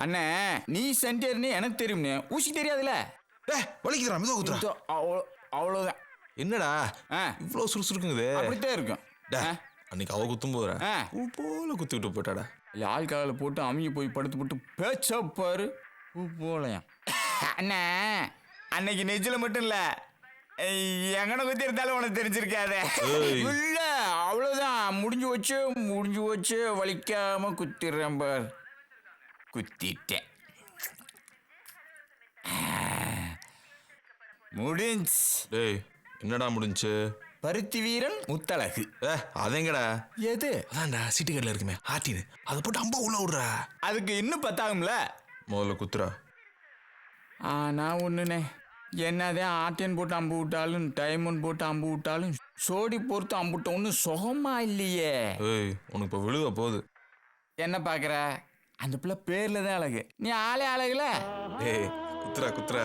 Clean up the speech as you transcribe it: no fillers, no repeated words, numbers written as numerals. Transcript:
அண்ணே நீ சென்டர்னு எனக்கு தெரியும்னே, ஊசி தெரியாதுல்ல. வலிக்குதுடா, மெதுவா குத்துறா. அவ்வளோதான். என்னடா இவ்வளோ சுறுசுறுக்குங்குது? அப்படித்தான் இருக்கும். அன்னைக்கு அவ குத்தும் போதுறேன் பூ போல குத்திக்கிட்டு போட்டாடா. இல்லை ஆள்காலில் போட்டு அமுங்கி போய் படுத்து போட்டு பேச்சப்பாரு பூ போலையா. அண்ணே அன்னைக்கு நெஞ்சில் மட்டும் இல்லை, எங்கன குத்தி இருந்தாலும் உனக்கு தெரிஞ்சிருக்காதே. இல்ல அவ்வளவுதான், முடிஞ்சு வச்சு வலிக்காம குத்திடுறேன் பார். குத்திட்டேன், முடிஞ்சு. டேய் என்னடா முடிஞ்சு? பருத்தி வீரன் முத்தழகு. அதேங்கடா. எது? அதான்டா சிட்டி கடையில் இருக்குமே ஆட்டின்னு, அதை போட்டு அம்பா உள்ள விடுறா. அதுக்கு இன்னும் பத்தாகும்ல. முதல்ல குத்துறா. நான் ஒண்ணுனே, என்னதான் ஆட்டியன் போட்டு அம்பு விட்டாலும் டைமண்ட் போட்டு அம்பு விட்டாலும் சோடி பொறுத்து அம்புட்ட ஒன்றும் சுகமா இல்லையே. உனக்கு இப்போ விழுக போகுது. என்ன பார்க்குற? அந்த பிள்ளை பேர்ல தான் அழகு, நீ ஆளே அழகுல. குத்துறா.